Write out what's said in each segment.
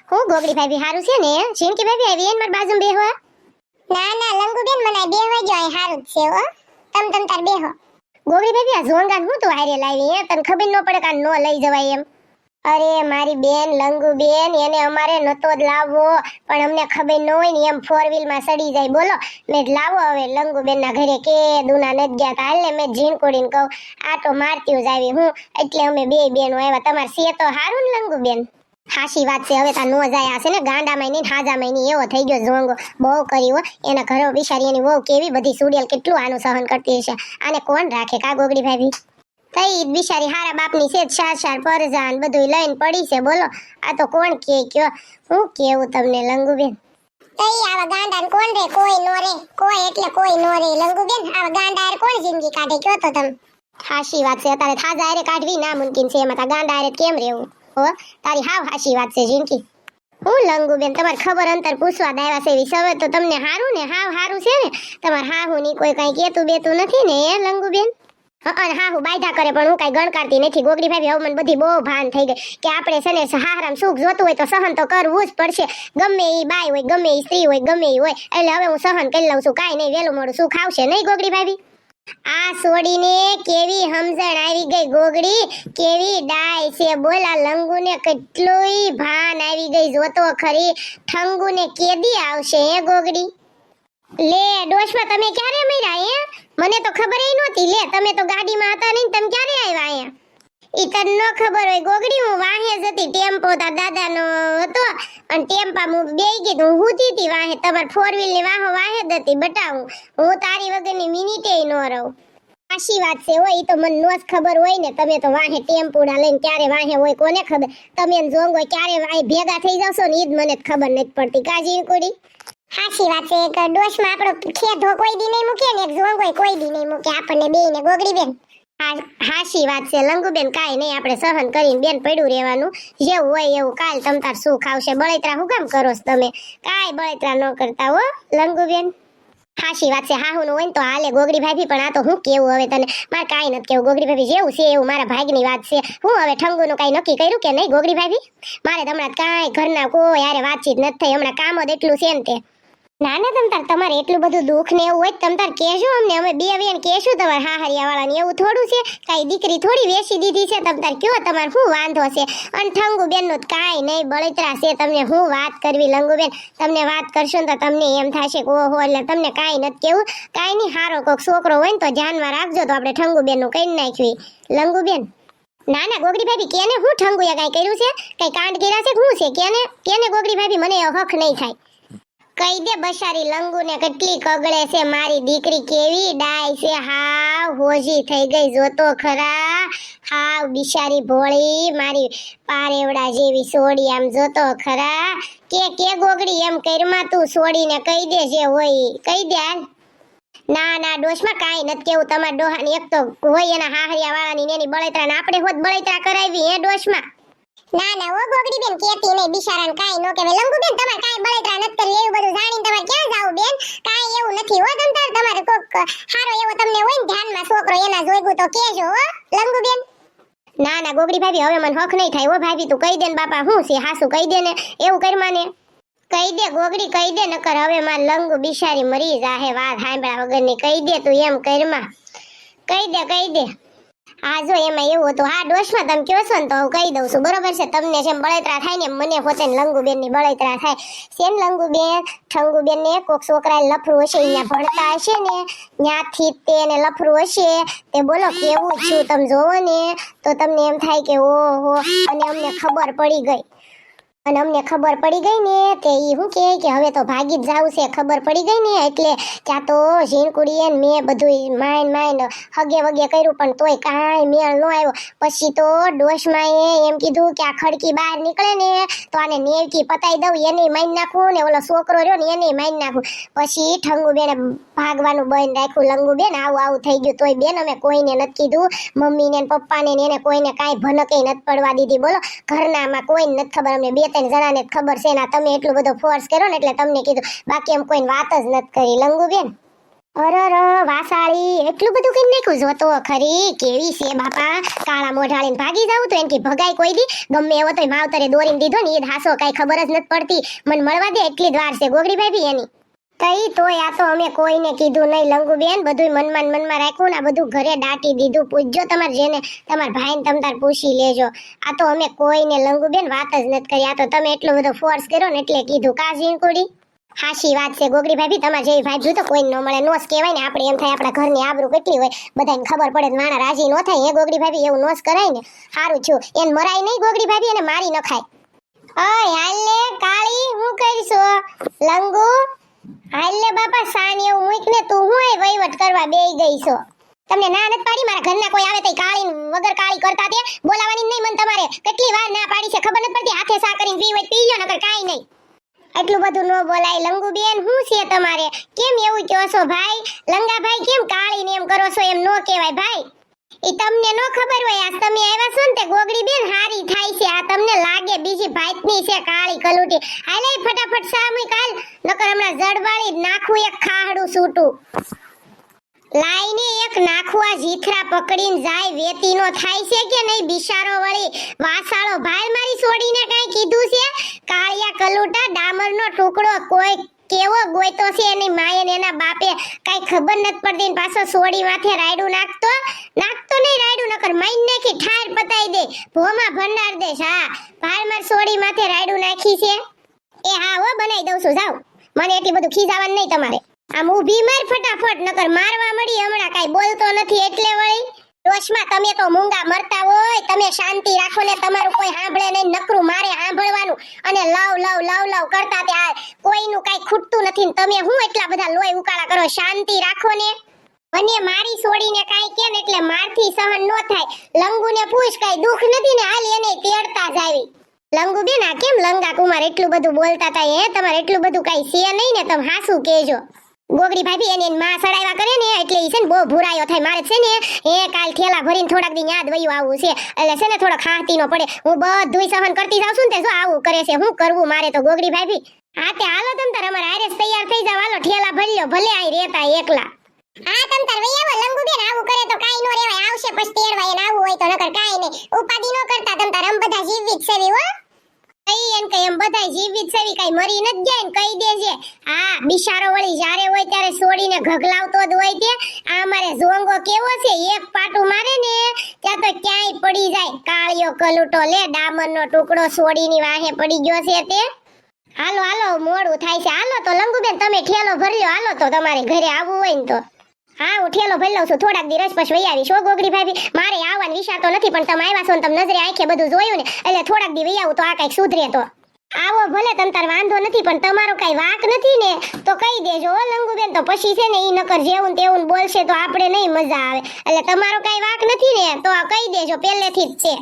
હું ગોગડી ભાભી હારું છે ને? જીનકી ભાભી આવી એન માર બાજુમાં બેહવા. ના ના લંગુબેન મને બેહવા જો અહીં હારું જ છે હો. તમ તાર બેહો. ગોગડી ભાભી આ ઝોંગાન હું તો હારે લાવી હે? તને ખબર ન પડે કે આ નો લઈ જવાય એમ. અરે મારી બેન લંગુબેન, એને અમારે નતો જ લાવવો, પણ અમને ખબર ન હોય ને એમ 4 વ્હીલમાં સડી જાય. બોલો મેં લાવો હવે લંગુબેનના ઘરે કે દુના નથી ગયા તા. હાલે મેં જીનકોડીને કહું આટો મારતી જ આવી હું, એટલે અમે બે બેનો આવ્યા. તમારે સે તો હારું ને લંગુબેન? હાશી વાત છે. હવે તા નો જાય આશે ને ગાંડામાં નહીં હાજામાં નહીં એવો થઈ ગયો ઝોંગો. બહુ કર્યો એના ઘરો બિચારી એની વહુ કેવી બધી સુડિયલ કેટલું આનું સહન કરતી હશે. આને કોણ રાખે કા ગોગડી ભાભી? તઈ બિચારી હારા બાપની છે, શાર પરજાન બધું લઈને પડી છે. બોલો આ તો કોણ કે કયો? હું કેવું તમને લંગુબેન? તઈ આવા ગાંડાને કોણ રે? કોઈ નો રે, કોઈ એટલે કોઈ નો રે લંગુબેન. આવા ગાંડા હારે કોણ જિંદગી કાઢે કયો તો તમે? હાશી વાત છે. અત્યારે થાજા હારે કાઢવી ના મુમકિન છે. એમાં તા ગાંડા હારે કેમ રહેવું? હો તારી હાવ હાશી વાત છે જિંદગી. હું લંગુબેન તમારે ખબર અંતર પૂછવા દાવ્યા છે એવી સવે તો તમને હારું ને? હાવ હારું છે ને? તમારે હાહુ ની કોઈ કઈ કેતું બેતું નથી ને એ લંગુબેન? અને હાહુ બાયધા કરે પણ હું કઈ ગણકારતી નથી ગોગડી ભાભી. હવે મને બધી બહુ ભાન થઈ ગઈ કે આપણે છે ને હારામ સુખ જોતું હોય તો સહન તો કરવું જ પડશે. ગમે એ બાઈ હોય, ગમે એ સ્ત્રી હોય, ગમે એ હોય, એટલે હવે હું સહન કરી લઉં છું. કાંઈ નહીં, વેલું મોડું સુખ આવશે નહીં ગોગડી ભાભી? આ સોડીને કેવી સમજણ આવી ગઈ ગોગડી, કેવી ડાય છે. બોલા લંગુને કેટલુંય ભાન આવી ગઈ. જોતો ખરી ઠંગુને કેદી આવશે હે ગોગડી? લે ડોશમાં તમે ક્યારે મર્યા હે? મને તો ખબર ય નહોતી. લે તમે તો ગાડીમાં હતા નહીં, તમે ક્યારે આવ્યા અહીંયા? ઈ તને ન ખબર હોય ગોગડી, હું વાહે જ હતી. ટેમ્પો તાર દાદાનો હતો અને ટેમ્પા હું બેહી ગઈ. હું હુતી હતી વાહે. તમાર 4 વ્હીલ ની વાહો વાહે જ હતી. બટાવું હું તારી વગરની મિનિટે ન રહું. આશી વાત છે. હોય તો મને નો જ ખબર હોય ને. તમે તો વાહે ટેમ્પુડા લઈને ક્યારે વાહે હોય કોને ખબર? તમે જોંગો ક્યારે વાહે ભેગા થઈ જાવશો ને ઈ જ મને ખબર નથી પડતી. કાજી કોડી હાચી વાત છે. એક ડોશમાં આપણો ખેધો કોઈ દી નહીં મૂકે ને એક ઝોંગોય કોઈ દી નહીં મૂકે આપણને બેયને ગોગડી બેન. હાશી વાત છે લંગુબેન. કાંઈ નહીં, આપણે સહન કરીને બેન પડ્યું રહેવાનું. જેવું હોય એવું કાલ તમ તાર સુખ આવશે. બળેતરા હું કામ કરો છો તમે? કાંઈ બળેતરા ન કરતા હો લંગુબેન. હાશી વાત છે. હાહુનું હોય ને તો હાલે ગોગડી ભાભી, પણ આ તો હું કેવું હવે તને? મારે કાંઈ નથી કેવું ગોગડી ભાભી. જેવું છે એવું મારા ભાગની વાત છે. હું હવે ઠંગુનું કાંઈ નક્કી કર્યું કે નહીં ગોગડી ભાભી? મારે હમણાં કાંઈ ઘરના કોઈ યારે વાતચીત નથી થઈ. હમણાં કામ જ એટલું છે ને તે. ના ના તમારે એટલું બધું દુઃખ ને એવું હોય તમતાર કહેજો અમને. અમે બે વેન કહેશું તમારે હાહરિયા વાળાને. એવું થોડું છે? કાંઈ દીકરી થોડી વેચી દીધી છે તમતાર કયો તમારે શું વાંધો છે? અને ઠંગુબેનનું કાંઈ નહીં બળતરા છે. તમને હું વાત કરવી લંગુબેન? તમને વાત કરશો ને તો તમને એમ થશે કે ઓહો, એટલે તમને કાંઈ નથી કેવું. કાંઈ નહીં, હારો કોક છોકરો હોય ને તો ધ્યાનમાં રાખજો. તો આપણે ઠંગુબેનનું કરી નાખ્યું લંગુબેન. ના ના ગોગડી ભાભી કેને હું ઠંગુએ કાંઈ કર્યું છે? કાંઈ કાંડ કર્યા છે શું છે? કેને ગોગડી ભાભી? મને હક નહીં થાય. કહી દે બશારી લંગુને કેટલી કગળે છે મારી દીકરી. કેવી ડાય છે, હાવ હોજી થઈ ગઈ. જોતો ખરા હાવ બિચારી ભોળી મારી પારેવડા જેવી સોડી. આમ જોતો ખરા કે ગોગડી એમ કરમાં તું સોડીને કહી દે જે હોય કહી દે. ના ના ડોશમાં કાંઈ નથી કેવું. તમારા ડોહાની એક તો હોય એના હાહરિયા વાળાની એની બળતરા ને આપણે હોત બળતરા કરાવી હે ડોશમાં? ના ના ઓ ગોગડી બેન કેતી નહીં બિચારાને કાંઈ નો કહેવે. લંગુ બેન તમારે કાંઈ બળતરા નથી કરી. એવું બધું જાણીને તમારે ક્યાં જાવ બેન? કાંઈ એવું નથી હો. તમારે કોક હારો એવો તમને હોય ને ધ્યાનમાં છોકરો એના જોઈગું તો કહેજો હો લંગુ બેન. ના ના ગોગડી ભાભી હવે મને હક નહીં થાય હો ભાભી. તું કહી દે ને બાપા હું છે હાસુ કહી દે ને. એવું કરમાને કહી દે ગોગડી કહી દે, નકર હવે માર લંગુ બિચારી મરી જાહે વાત સાંભળ્યા વગરની. કહી દે તું એમ કરમાં. કહી દે. હા જો એમાં એવું હતું. હા ડોશમાં તમે કહો છો ને તો હું કહી દઉં છું. બરોબર છે? તમને જેમ બળતરા થાય ને મને પોતે લંગુબેન ની બળતરા થાય. સેમ લંગુબેન ઠંગુબેન ને કોક છોકરા લફરું હશે, અહીંયા ભણતા હશે ને ત્યાંથી તેને લફરું હશે. તે બોલો કેવું છું તમે જોવો ને તો તમને એમ થાય કે ઓહો. અને અમને ખબર પડી ગઈ. ને તે ઈ શું કે હવે તો ભાગી જ જાવું છે. ખબર પડી ગઈ ને એટલે ત્યાં તો ઝીણકુડીએ મેં બધું માઇન હગે વગે કર્યું પણ તોય કાંઈ મેળ ન આવ્યો. પછી તો ડોશમાએ એમ કીધું કે આ ખડકી બહાર નીકળે ને તો આને નેવકી પતાઈ દઉં, એને મારી નાખું ને ઓલો છોકરો રહ્યો ને એને મારી નાખું. પછી ઠંગુબેને ભાગવાનું બંધ રાખ્યું. લંગુબેન આવું થઈ ગયું તોય બેન અમે કોઈને નથી કીધું. મમ્મીને પપ્પાને ને એને કોઈને કાંઈ ભનકે નથી પડવા દીધી. બોલો ઘરનામાં કોઈને નથી ખબર. અમને 2-3 જણાને જ ખબર છે. ના તમે એટલું બધો ફોર્સ કર્યો ને એટલે તમને કીધું. બાકી એમ કોઈને વાત જ નથી કરી લંગુબેન. અરર વાસાળી એટલું બધું કઈ નાખ્યું જોતો ખરી કેવી છે બાપા કાળા મોઢાળીને ભાગી જાવ તો એનકી ભગાઈ કોઈ દી ગમે એવો તોય માવતરે દોરીને દીધો ને એ હાસો કઈ ખબર જ નથી પડતી મને મળવા દે એટલી જ વાર છે ગોગડી ભાભી એની તઈ તોય આ તો અમે કોઈને કીધું નહીં લંગુબેન બધુંય મનમાં રાખ્યું ને આ બધું ઘરે દાટી દીધું પૂછજો તમાર જેને તમાર ભાઈને તમતાર પૂછી લેજો આ તો અમે કોઈને લંગુબેન વાત જ નથી કરી આ તો તમે એટલો બધો ફોર્સ કર્યો ને એટલે કીધું કા જીણકુડી હાશી વાત છે ગોગડી ભાભી તમાર જેવી ભાઈ જોઈ તો કોઈ ન મળે નોસ કહેવાય ને આપણે એમ થાય આપણા ઘરની આબરૂ કેટલી હોય બધાને ખબર પડે ને માણા રાજી ન થાય હે ગોગડી ભાભી એવું નોસ કરાય ને સારું થયું એને મરાય નહીં ગોગડી ભાભી અને મારી ન ખાય ઓય હાલ લે કાળી હું કરીશો લંગુ હાલ લે બાપા સાન એવું મૂકને તું હું એ વહીવટ કરવા બેઈ ગઈ છો તમને ના નથી પાડી મારા ઘરના કોઈ આવે તો કાળી વગર કાળી કરતા તે બોલાવાની નહીં મન તમારે કેટલી વાર ના પાડી છે ખબર નથી પડતી હાથે સા કરીને પી હોય પી લ્યો નકર કાઈ નહીં એટલું બધું ન બોલાય લંગુબેન શું છે તમારે કેમ એવું કહો છો ભાઈ લંગા ભાઈ કેમ કાળીને એમ કરો છો એમ નો કહેવાય ભાઈ એ તમને નો ખબર હોય આ તમે આવ્યા છો ને તે ગોગડી બેન હારી થાય છે આ તમને લાગે બીજી ભાઈની છે કાળી કલુટી હાલે ફટાફટ સામુઈ કાલ નકર હમણાં જડવાળી નાખું એક ખાહડું સૂટું લાઈને એક નાખવા જીથરા પકડીને જાય વેતીનો થાય છે કે નહીં બિચારો વળી વાસાળો ભાઈ મારી છોડીને કાઈ કીધું છે કાળિયા કલુટા ડામરનો ટુકડો કોઈ કેવો ગોયતો છે એની માએ ને એના બાપે કાઈ ખબર નથી પડતી ને પાછો સોડી માથે રાયડું નાખતો નહીં રાયડું નકર માઈન નાખી ઠાર પતાઈ દે ભોમાં ભંડાર દે હા ભાઈ માર સોડી માથે રાયડું નાખી છે એ હા હો બનાવી દઉં છું જાવ મને એટલી બધું ખીજાવાનું નહીં તમારે આમ ઊભી માર ફટાફટ નકર મારવા મળી હમણાં કાઈ બોલતો નથી એટલે વળી રોશમાં તમે તો મૂંગા મરતા હોય તમે શાંતિ રાખો ને તમારું કોઈ સાંભળે નહીં નકરું મારે સાંભળવાનું અને લવ કરતા તે આ કોઈનું કાઈ ખૂટતું નથી ને તમે હું એટલા બધા લોહી ઉકાળા કરો શાંતિ રાખો ને મને મારી છોડીને કાઈ કેમ એટલે મારથી સહન નો થાય લંગુને પૂછ કાઈ દુખ નથી ને હાલ એને તેડતા જ આવી લંગુ બેન આ કેમ લંગા કુમાર એટલું બધું બોલતા તા હે તમારે એટલું બધું કાઈ છે નહીં ને તમે હાસુ કહેજો ગોગડી ભાભી એની માં સડાવ્યા કરે ને એટલે ઈ છે ને બહુ ભૂરાયો થાય મારે છે ને એ કાલ થેલા ભરીને થોડાક દી યાદ વયું આવું છે એટલે છે ને થોડો ખાતી નો પડે હું બધુંય સહન કરતી જાઉં છું ને તે જો આવું કરે છે હું કરવું મારે તો ગોગડી ભાભી હા તે હાલો તમ તાર અમાર આરે તૈયાર થઈ જાવ હાલો ઠેલા ભરી લ્યો ભલે આઈ રહેતા એકલા હા તમ તાર વઈ આવો લંગુ બેન આવું કરે તો કાઈ નો રેવાય આવશે પછી તેડવાય ને આવું હોય તો નકર કાઈ નહીં ઉપાદી નો કરતા તમ તાર અમ બધા જીવિત સેવી હો એમ કે એમ બધાય જીવિત સેવી કાઈ મરી ન જાય ને કહી દેજે હા બિચારો વળી જ્યારે હોય ત્યારે છોડીને ઘગલાવતો જ હોય તે આ મારે ઝોંગો કેવો છે એક પાટું મારે ને ત્યાં તો ક્યાંય પડી જાય કાળિયો કલુટો લે ડામરનો ટુકડો છોડીની વાહે પડી ગયો છે તે હાલો હાલો મોડું થાય છે હાલો તો લંગુબેન તમે ઠેલો ભર્યો હાલો તો તમારે ઘરે આવવું હોય ને તો હા હું ઠેલો ભરી લઉં છું થોડાક દિવસ પછી વઈ આવીશ હો ગોગડી ભાભી મારે આવવાનો વિચાર તો નથી પણ તમે આવ્યા છો ને તમે નજરે આંખે બધું જોયું ને એટલે થોડાક દી વઈ આવું તો આ કઈક સુધરે તો આવો ભલે તમ તાર વાંધો નથી પણ તમારો કઈ વાક નથી ને તો કહી દેજો હો લંગુબેન તો પછી છે ને ઈ નકર જેવું તેવું બોલશે તો આપણે નહીં મજા આવે એટલે તમારો કઈ વાક નથી ને તો કહી દેજો પહેલેથી જ છે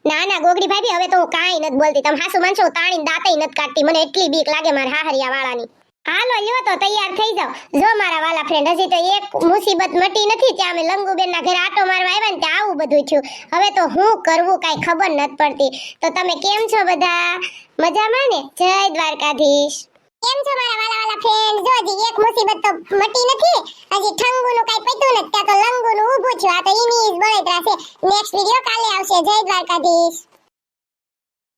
ના ના ગોગડી ભાભી હવે તો હું કાંઈ નથી બોલતી તમે હાસુ માનશો તાણીને દાંતેય નથી કાઢતી મને એટલી બીક લાગે મારા હાહરિયા વાળાની હાલો લ્યો તો તૈયાર થઈ જાવ જો મારા વાલા ફ્રેન્ડ હજી તો એક મુસીબત મટી નથી ત્યાં અમે લંગુબેન ના ઘરે આટો મારવા આવ્યા ને ત્યાં આવું બધું થયું હવે તો હું કરવું કાઈ ખબર નથી પડતી તો તમે કેમ છો બધા મજામાં ને જય દ્વારકાધીશ કેમ છો મારા વાલા ફ્રેન્ડ જો હજી એક મુસીબત તો મટી નથી હજી ઠંગુનું કાઈ પત્યું નથી ત્યાં તો લંગુનું ઊભું છે આ તો ઈની બળતરા છે નેક્સ્ટ વિડિયો કાલે આવશે જય દ્વારકાધીશ